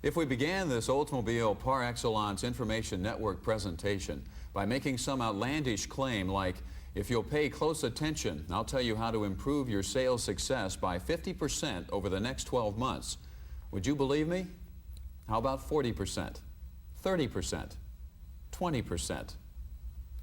If we began this Oldsmobile par excellence information network presentation by making some outlandish claim like, if you'll pay close attention, I'll tell you how to improve your sales success by 50% over the next 12 months, would you believe me? How about 40%, 30%, 20%?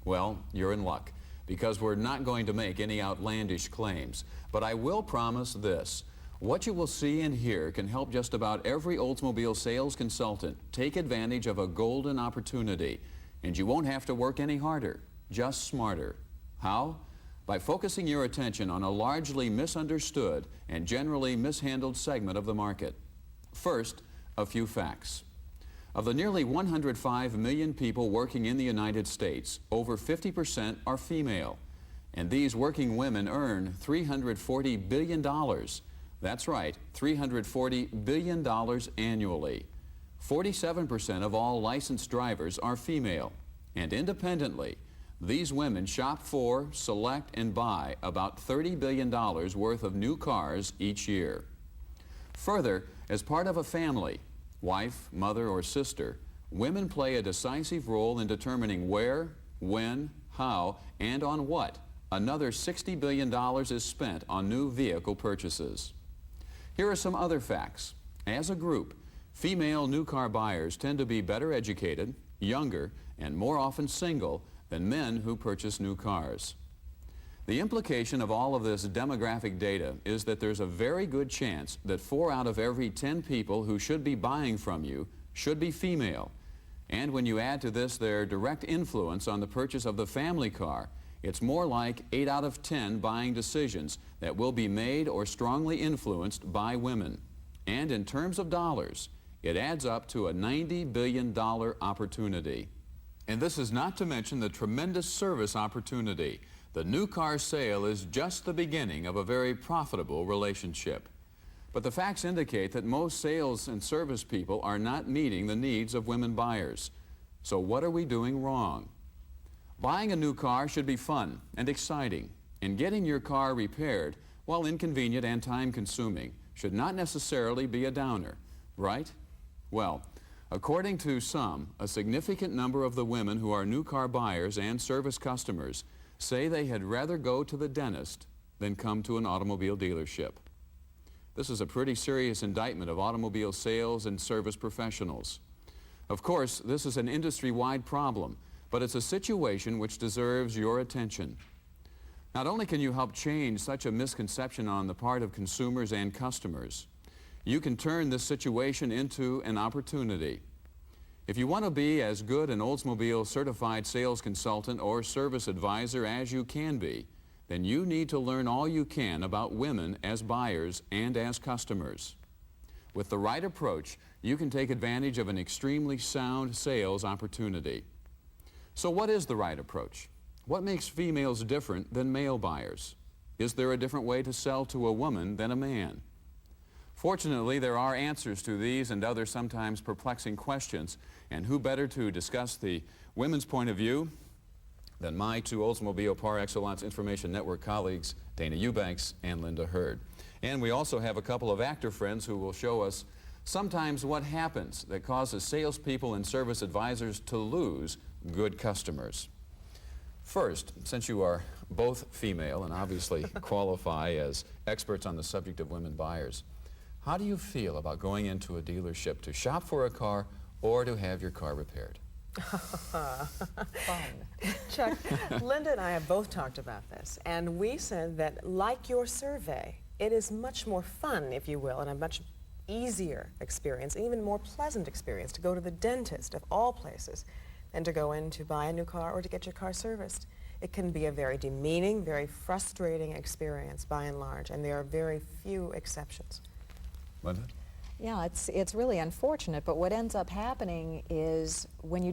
Well, you're in luck, because we're not going to make any outlandish claims. But I will promise this. What you will see and hear can help just about every Oldsmobile sales consultant take advantage of a golden opportunity. And you won't have to work any harder, just smarter. How? By focusing your attention on a largely misunderstood and generally mishandled segment of the market. First, a few facts. Of the nearly 105 million people working in the United States, over 50% are female. And these working women earn $340 billion. That's right, $340 billion annually. 47% of all licensed drivers are female. And independently, these women shop for, select, and buy about $30 billion worth of new cars each year. Further, as part of a family, wife, mother, or sister, women play a decisive role in determining where, when, how, and on what another $60 billion is spent on new vehicle purchases. Here are some other facts. As a group, female new car buyers tend to be better educated, younger, and more often single than men who purchase new cars. The implication of all of this demographic data is that there's a very good chance that 4 out of every 10 people who should be buying from you should be female. And when you add to this their direct influence on the purchase of the family car, it's more like 8 out of 10 buying decisions that will be made or strongly influenced by women. And in terms of dollars, it adds up to a $90 billion opportunity. And this is not to mention the tremendous service opportunity. The new car sale is just the beginning of a very profitable relationship. But the facts indicate that most sales and service people are not meeting the needs of women buyers. So what are we doing wrong? Buying a new car should be fun and exciting, and getting your car repaired, while inconvenient and time-consuming, should not necessarily be a downer, right? Well, according to some, a significant number of the women who are new car buyers and service customers say they had rather go to the dentist than come to an automobile dealership. This is a pretty serious indictment of automobile sales and service professionals. Of course, this is an industry-wide problem, but it's a situation which deserves your attention. Not only can you help change such a misconception on the part of consumers and customers, you can turn this situation into an opportunity. If you want to be as good an Oldsmobile certified sales consultant or service advisor as you can be, then you need to learn all you can about women as buyers and as customers. With the right approach, you can take advantage of an extremely sound sales opportunity. So what is the right approach? What makes females different than male buyers? Is there a different way to sell to a woman than a man? Fortunately, there are answers to these and other sometimes perplexing questions, and who better to discuss the women's point of view than my two Oldsmobile Par Excellence Information Network colleagues, Dana Eubanks and Linda Hurd. And we also have a couple of actor friends who will show us sometimes what happens that causes salespeople and service advisors to lose good customers. First, since you are both female and obviously qualify as experts on the subject of women buyers, how do you feel about going into a dealership to shop for a car or to have your car repaired? Fun. Chuck, Linda and I have both talked about this, and we said that, like your survey, it is much more fun, if you will, and a much easier experience, even more pleasant experience to go to the dentist, of all places, than to go in to buy a new car or to get your car serviced. It can be a very demeaning, very frustrating experience by and large, and there are very few exceptions. Linda? Yeah, it's really unfortunate, but what ends up happening is when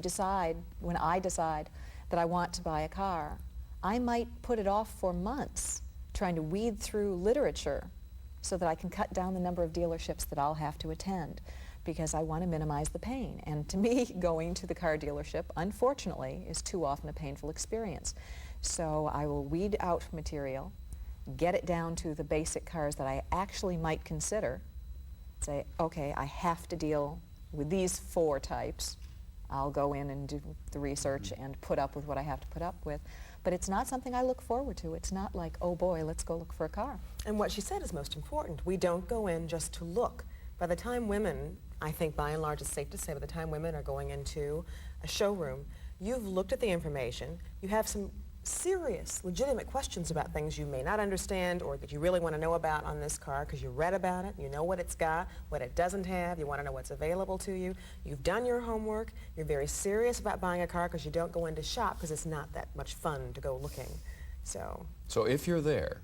I decide that I want to buy a car, I might put it off for months trying to weed through literature so that I can cut down the number of dealerships that I'll have to attend, because I want to minimize the pain. And to me, going to the car dealership, unfortunately, is too often a painful experience. So I will weed out material, get it down to the basic cars that I actually might consider, say, okay, I have to deal with these 4 types, I'll go in and do the research and put up with what I have to put up with. But it's not something I look forward to. It's not like, oh boy, let's go look for a car. And what she said is most important. We don't go in just to look. By the time women, I think by and large it's safe to say, by the time women are going into a showroom, you've looked at the information, you have some serious, legitimate questions about things you may not understand or that you really want to know about on this car because you read about it, you know what it's got, what it doesn't have, you want to know what's available to you, you've done your homework, you're very serious about buying a car because you don't go in to shop because it's not that much fun to go looking. So if you're there,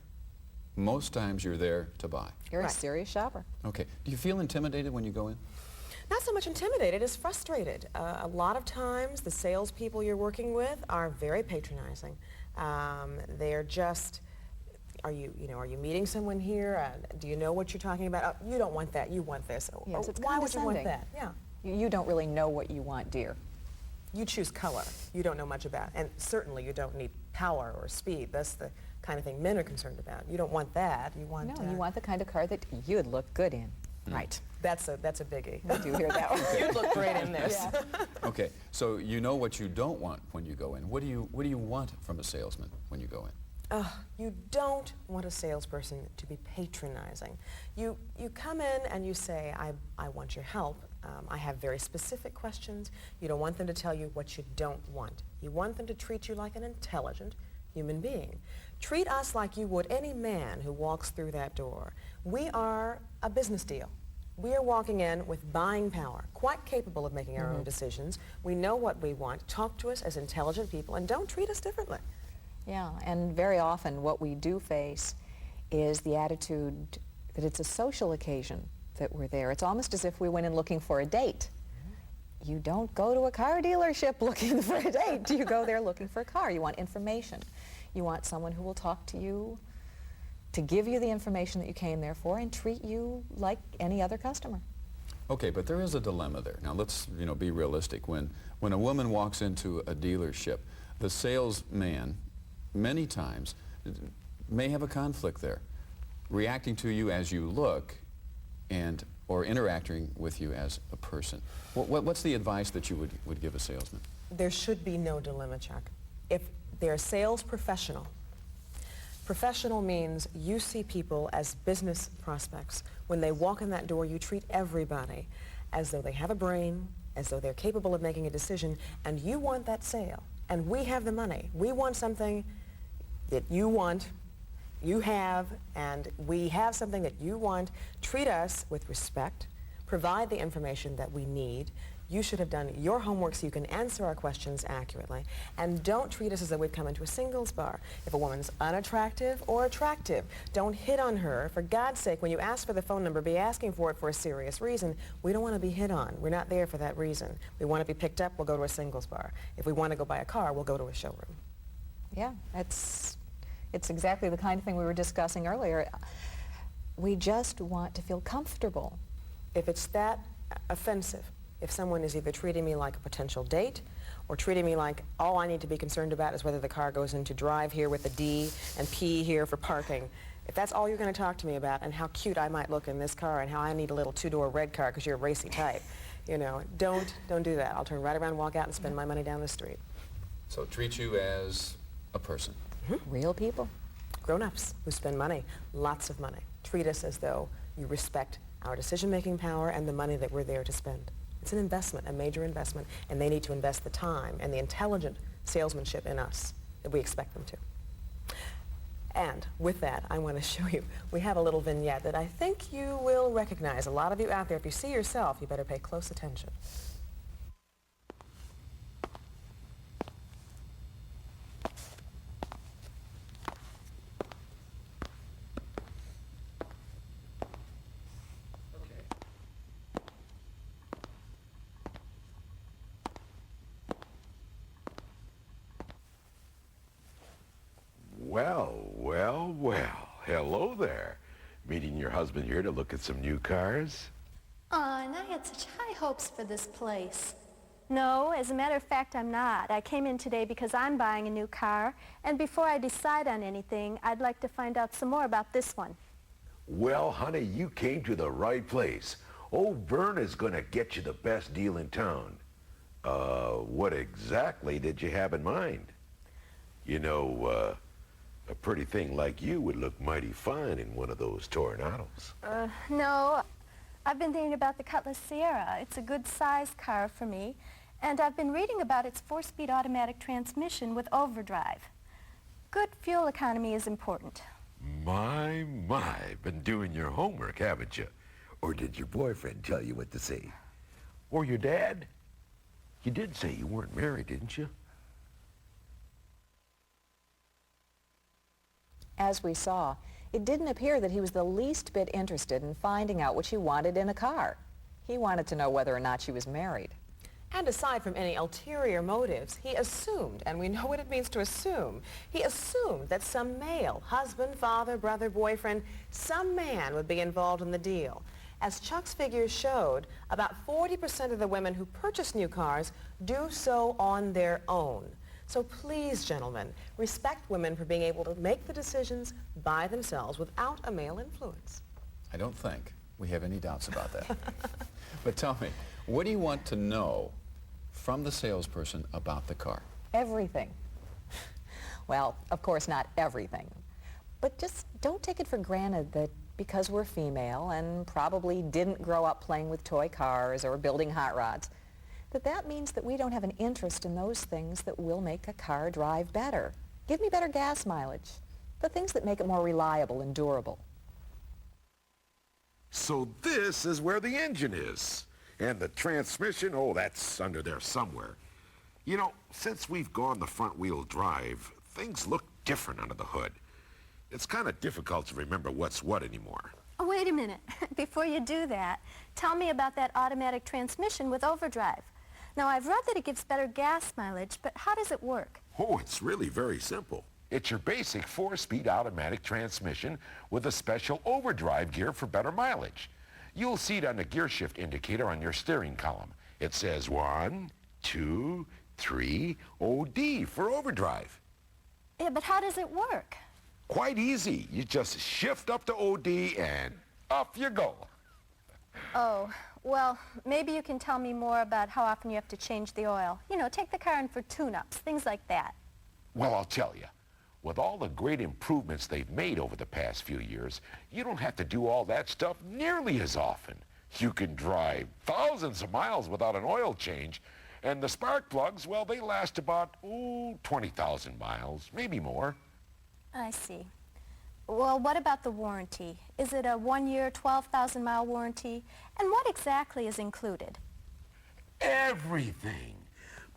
most times you're there to buy. You're Right. a serious shopper. Okay. Do you feel intimidated when you go in? not so much intimidated as frustrated. A lot of times the salespeople you're working with are very patronizing. They're just, are you meeting someone here? Do you know what you're talking about? Oh, you don't want that, you want this. Yes, it's why would you want condescending. that? Yeah. You don't really know what you want, dear. You choose color. You don't know much about, and certainly you don't need power or speed. That's the kind of thing men are concerned about. You don't want that. You want. No, you want the kind of car that you'd look good in. Right. That's a biggie. I do hear that one. You'd look great in this. Yeah. Okay, so you know what you don't want when you go in. What do you want from a salesman when you go in? You don't want a salesperson to be patronizing. You come in and you say, I want your help. I have very specific questions. You don't want them to tell you what you don't want. You want them to treat you like an intelligent human being. Treat us like you would any man who walks through that door. We are a business deal. We are walking in with buying power, quite capable of making our own decisions. We know what we want. Talk to us as intelligent people and don't treat us differently. Yeah, and very often what we do face is the attitude that it's a social occasion that we're there. It's almost as if we went in looking for a date. You don't go to a car dealership looking for a date. You go there looking for a car. You want information. You want someone who will talk to you, to give you the information that you came there for and treat you like any other customer. Okay, but there is a dilemma there. Now let's be realistic. When a woman walks into a dealership, the salesman many times may have a conflict there, reacting to you as you look or interacting with you as a person. What's the advice that you would give a salesman? There should be no dilemma, Chuck. If they're a sales professional, professional means you see people as business prospects. When they walk in that door, you treat everybody as though they have a brain, as though they're capable of making a decision, and you want that sale. And we have the money. We want something that you want, you have, and we have something that you want. Treat us with respect. Provide the information that we need. You should have done your homework so you can answer our questions accurately. And don't treat us as though we've come into a singles bar. If a woman's unattractive or attractive, don't hit on her. For God's sake, when you ask for the phone number, be asking for it for a serious reason. We don't want to be hit on. We're not there for that reason. We want to be picked up, we'll go to a singles bar. If we want to go buy a car, we'll go to a showroom. Yeah, it's exactly the kind of thing we were discussing earlier. We just want to feel comfortable. If it's that offensive, if someone is either treating me like a potential date or treating me like all I need to be concerned about is whether the car goes into drive here with a D and P here for parking, if that's all you're going to talk to me about and how cute I might look in this car and how I need a little two-door red car because you're a racy type, don't do that. I'll turn right around, walk out, and spend my money down the street. So treat you as a person. Real people. Grown-ups who spend money, lots of money. Treat us as though you respect our decision-making power and the money that we're there to spend. It's an investment, a major investment, and they need to invest the time and the intelligent salesmanship in us that we expect them to. And with that, I want to show you, we have a little vignette that I think you will recognize. A lot of you out there, if you see yourself, you better pay close attention. Well, hello there. Meeting your husband here to look at some new cars? And I had such high hopes for this place. No, as a matter of fact, I'm not. I came in today because I'm buying a new car, and before I decide on anything, I'd like to find out some more about this one. Well, honey, you came to the right place. Old Vern is going to get you the best deal in town. What exactly did you have in mind? You know, a pretty thing like you would look mighty fine in one of those Tornados. No. I've been thinking about the Cutlass Sierra. It's a good size car for me, and I've been reading about its 4-speed automatic transmission with overdrive. Good fuel economy is important. My, been doing your homework, haven't you? Or did your boyfriend tell you what to say? Or your dad? You did say you weren't married, didn't you? As we saw, it didn't appear that he was the least bit interested in finding out what she wanted in a car. He wanted to know whether or not she was married. And aside from any ulterior motives, he assumed, and we know what it means to assume, he assumed that some male, husband, father, brother, boyfriend, some man would be involved in the deal. As Chuck's figures showed, about 40% of the women who purchase new cars do so on their own. So please, gentlemen, respect women for being able to make the decisions by themselves without a male influence. I don't think we have any doubts about that. But tell me, what do you want to know from the salesperson about the car? Everything. Well, of course not everything. But just don't take it for granted that because we're female and probably didn't grow up playing with toy cars or building hot rods, that means that we don't have an interest in those things that will make a car drive better. Give me better gas mileage. The things that make it more reliable and durable. So this is where the engine is. And the transmission, oh, that's under there somewhere. You know, since we've gone the front-wheel drive, things look different under the hood. It's kind of difficult to remember what's what anymore. Oh, wait a minute. Before you do that, tell me about that automatic transmission with overdrive. Now, I've read that it gives better gas mileage, but how does it work? Oh, it's really very simple. It's your basic 4-speed automatic transmission with a special overdrive gear for better mileage. You'll see it on the gear shift indicator on your steering column. It says 1, 2, 3, OD for overdrive. Yeah, but how does it work? Quite easy. You just shift up to OD and off you go. Oh, well, maybe you can tell me more about how often you have to change the oil. You know, take the car in for tune-ups, things like that. Well, I'll tell you. With all the great improvements they've made over the past few years, you don't have to do all that stuff nearly as often. You can drive thousands of miles without an oil change, and the spark plugs, well, they last about, 20,000 miles, maybe more. I see. Well, what about the warranty? Is it a 1-year, 12,000-mile warranty? And what exactly is included? Everything.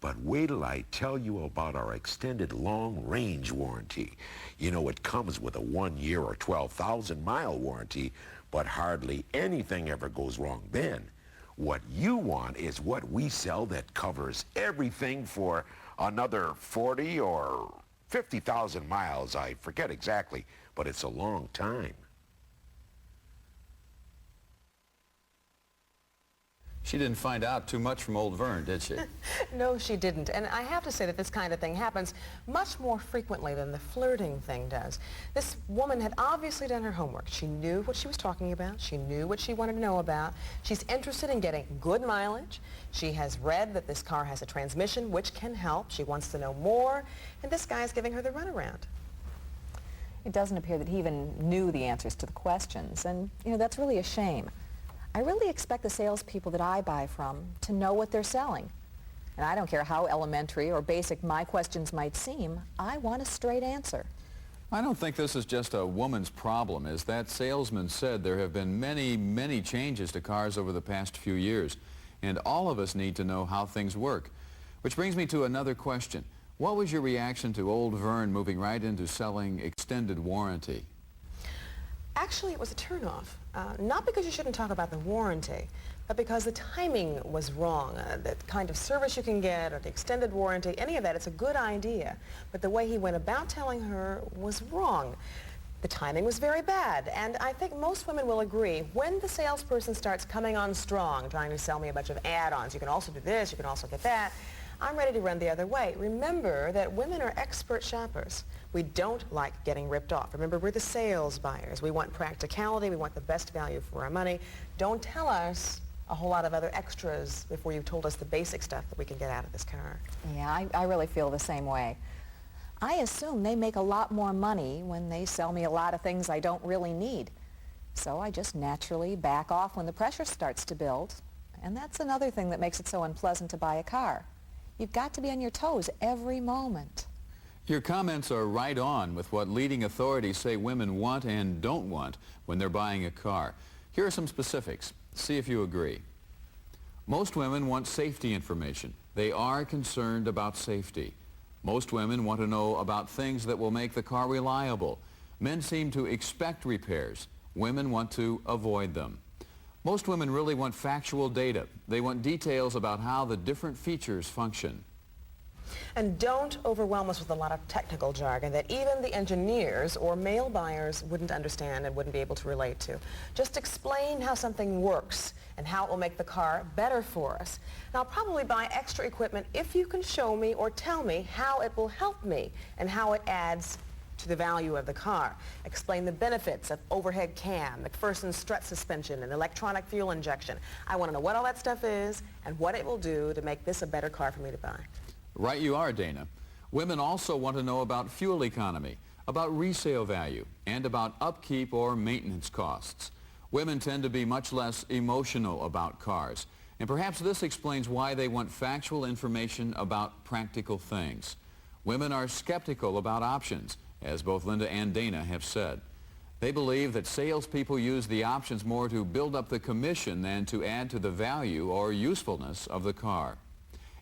But wait till I tell you about our extended long-range warranty. You know, it comes with a 1-year or 12,000-mile warranty, but hardly anything ever goes wrong then. What you want is what we sell that covers everything for another 40 or 50,000 miles. I forget exactly, but it's a long time. She didn't find out too much from old Vern, did she? No, she didn't. And I have to say that this kind of thing happens much more frequently than the flirting thing does. This woman had obviously done her homework. She knew what she was talking about. She knew what she wanted to know about. She's interested in getting good mileage. She has read that this car has a transmission, which can help. She wants to know more. And this guy is giving her the runaround. It doesn't appear that he even knew the answers to the questions, and, you know, that's really a shame. I really expect the salespeople that I buy from to know what they're selling. And I don't care how elementary or basic my questions might seem, I want a straight answer. I don't think this is just a woman's problem. As that salesman said, there have been many, many changes to cars over the past few years, and all of us need to know how things work. Which brings me to another question. What was your reaction to old Vern moving right into selling extended warranty? Actually, it was a turnoff. Not because you shouldn't talk about the warranty, but because the timing was wrong. The kind of service you can get or the extended warranty, any of that, it's a good idea. But the way he went about telling her was wrong. The timing was very bad. And I think most women will agree, when the salesperson starts coming on strong, trying to sell me a bunch of add-ons, you can also do this, you can also get that, I'm ready to run the other way. Remember that women are expert shoppers. We don't like getting ripped off. Remember, we're the sales buyers. We want practicality. We want the best value for our money. Don't tell us a whole lot of other extras before you've told us the basic stuff that we can get out of this car. Yeah, I really feel the same way. I assume they make a lot more money when they sell me a lot of things I don't really need. So I just naturally back off when the pressure starts to build. And that's another thing that makes it so unpleasant to buy a car. You've got to be on your toes every moment. Your comments are right on with what leading authorities say women want and don't want when they're buying a car. Here are some specifics. See if you agree. Most women want safety information. They are concerned about safety. Most women want to know about things that will make the car reliable. Men seem to expect repairs. Women want to avoid them. Most women really want factual data. They want details about how the different features function. And don't overwhelm us with a lot of technical jargon that even the engineers or male buyers wouldn't understand and wouldn't be able to relate to. Just explain how something works and how it will make the car better for us. And I'll probably buy extra equipment if you can show me or tell me how it will help me and how it adds to the value of the car. Explain the benefits of overhead cam, McPherson strut suspension, and electronic fuel injection. I want to know what all that stuff is and what it will do to make this a better car for me to buy. Right you are, Dana. Women also want to know about fuel economy, about resale value, and about upkeep or maintenance costs. Women tend to be much less emotional about cars, and perhaps this explains why they want factual information about practical things. Women are skeptical about options, as both Linda and Dana have said. They believe that salespeople use the options more to build up the commission than to add to the value or usefulness of the car.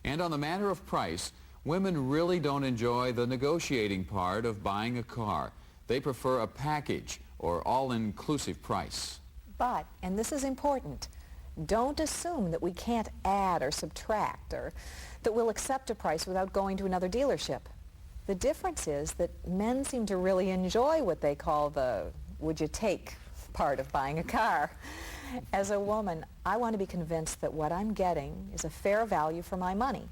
And on the matter of price, women really don't enjoy the negotiating part of buying a car. They prefer a package or all-inclusive price. But, and this is important, don't assume that we can't add or subtract or that we'll accept a price without going to another dealership. The difference is that men seem to really enjoy what they call the would you take part of buying a car. As a woman, I want to be convinced that what I'm getting is a fair value for my money.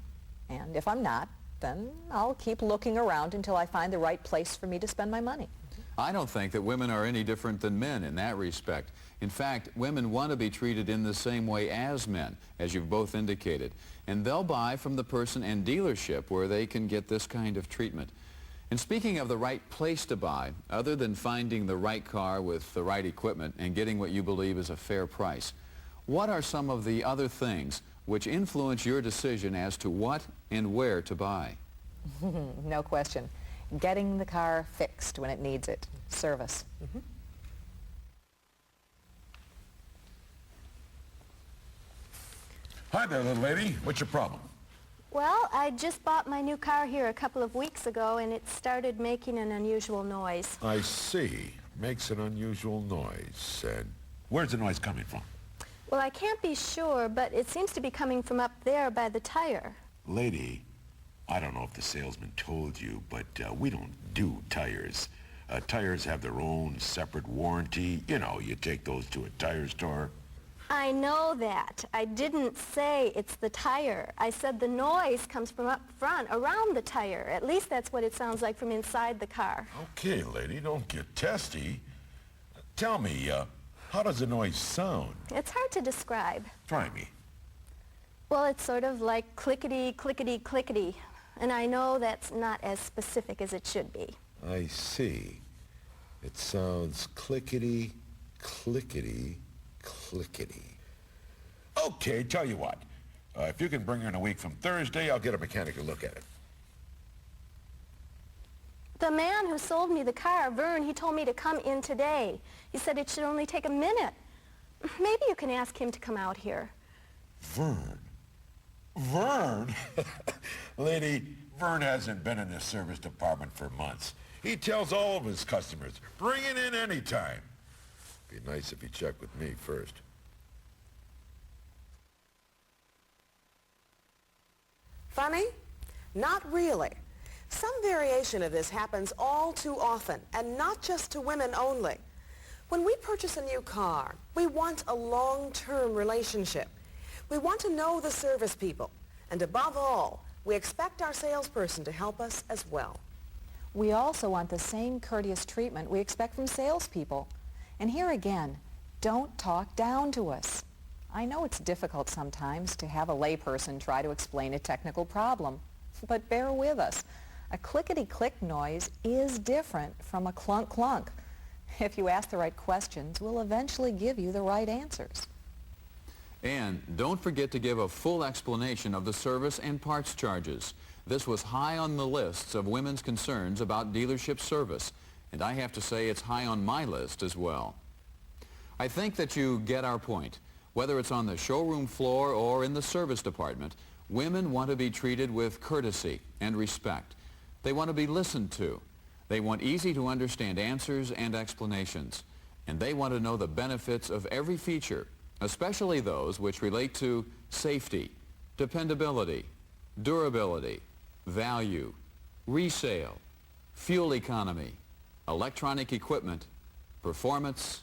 And if I'm not, then I'll keep looking around until I find the right place for me to spend my money. I don't think that women are any different than men in that respect. In fact, women want to be treated in the same way as men, as you've both indicated. And they'll buy from the person and dealership where they can get this kind of treatment. And speaking of the right place to buy, other than finding the right car with the right equipment and getting what you believe is a fair price, what are some of the other things which influence your decision as to what and where to buy? No question. Getting the car fixed when it needs it. Service. Hi there, little lady. What's your problem? Well, I just bought my new car here a couple of weeks ago, and it started making an unusual noise. I see. Makes an unusual noise. And where's the noise coming from? Well, I can't be sure, but it seems to be coming from up there by the tire. Lady, I don't know if the salesman told you, but we don't do tires. Tires have their own separate warranty. You know, you take those to a tire store. I know that. I didn't say it's the tire. I said the noise comes from up front, around the tire. At least that's what it sounds like from inside the car. Okay, lady, don't get testy. Tell me, how does the noise sound? It's hard to describe. Try me. Well, it's sort of like clickety, clickety, clickety. And I know that's not as specific as it should be. I see. It sounds clickety, clickety, clickety. Okay, tell you what. If you can bring her in a week from Thursday, I'll get a mechanic to look at it. The man who sold me the car, Vern, he told me to come in today. He said it should only take a minute. Maybe you can ask him to come out here. Vern? Vern? Lady, Vern hasn't been in the service department for months. He tells all of his customers, bring it in anytime. Be nice if you check with me first. Funny? Not really. Some variation of this happens all too often, and not just to women only. When we purchase a new car, we want a long-term relationship. We want to know the service people, and above all, We expect our salesperson to help us as well. We also want the same courteous treatment we expect from salespeople. And here again, don't talk down to us. I know it's difficult sometimes to have a layperson try to explain a technical problem, but bear with us. A clickety-click noise is different from a clunk-clunk. If you ask the right questions, we'll eventually give you the right answers. And don't forget to give a full explanation of the service and parts charges. This was high on the lists of women's concerns about dealership service, and I have to say it's high on my list as well. I think that you get our point. Whether it's on the showroom floor or in the service department, women want to be treated with courtesy and respect. They want to be listened to. They want easy-to-understand answers and explanations. And they want to know the benefits of every feature, especially those which relate to safety, dependability, durability, value, resale, fuel economy, electronic equipment, performance,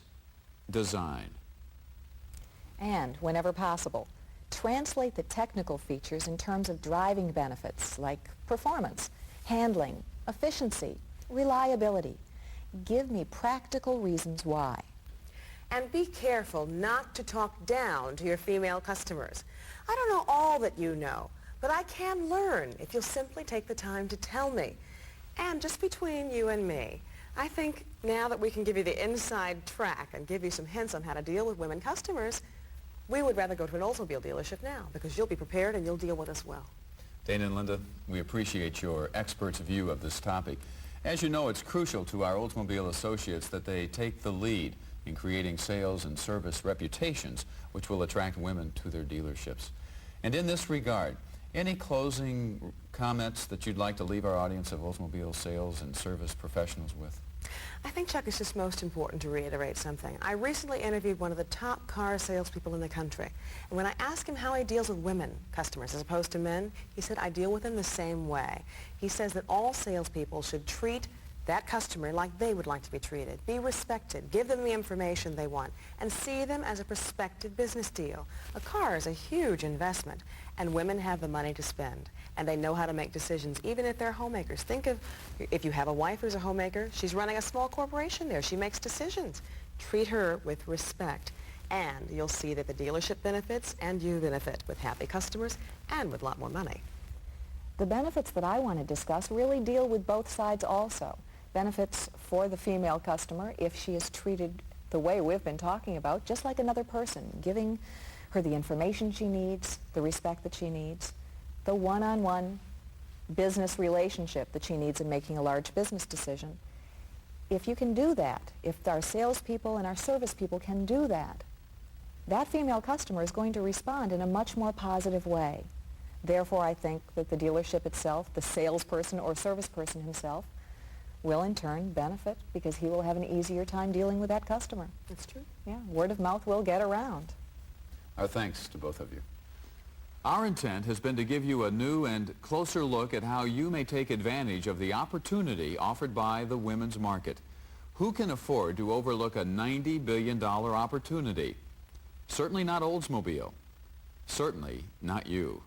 design. And, whenever possible, translate the technical features in terms of driving benefits like performance, handling, efficiency, reliability. Give me practical reasons why. And be careful not to talk down to your female customers. I don't know all that you know, but I can learn if you'll simply take the time to tell me. And just between you and me, I think now that we can give you the inside track and give you some hints on how to deal with women customers, we would rather go to an Oldsmobile dealership now because you'll be prepared and you'll deal with us well. Dana and Linda, we appreciate your expert's view of this topic. As you know, it's crucial to our Oldsmobile associates that they take the lead in creating sales and service reputations which will attract women to their dealerships. And in this regard, any closing comments that you'd like to leave our audience of Oldsmobile sales and service professionals with? I think, Chuck, it's just most important to reiterate something. I recently interviewed one of the top car salespeople in the country. And when I asked him how he deals with women customers as opposed to men, he said, I deal with them the same way. He says that all salespeople should treat that customer like they would like to be treated. Be respected, give them the information they want, and see them as a prospective business deal. A car is a huge investment, and women have the money to spend, and they know how to make decisions, even if they're homemakers. Think of if you have a wife who's a homemaker, she's running a small corporation there. She makes decisions. Treat her with respect, and you'll see that the dealership benefits and you benefit with happy customers and with a lot more money. The benefits that I want to discuss really deal with both sides also. Benefits for the female customer if she is treated the way we've been talking about, just like another person, giving her the information she needs, the respect that she needs, the one-on-one business relationship that she needs in making a large business decision. If you can do that, if our salespeople and our service people can do that, that female customer is going to respond in a much more positive way. Therefore, I think that the dealership itself, the salesperson or service person himself, will in turn benefit because he will have an easier time dealing with that customer. That's true. Yeah, word of mouth will get around. Our thanks to both of you. Our intent has been to give you a new and closer look at how you may take advantage of the opportunity offered by the women's market. Who can afford to overlook a $90 billion opportunity? Certainly not Oldsmobile. Certainly not you.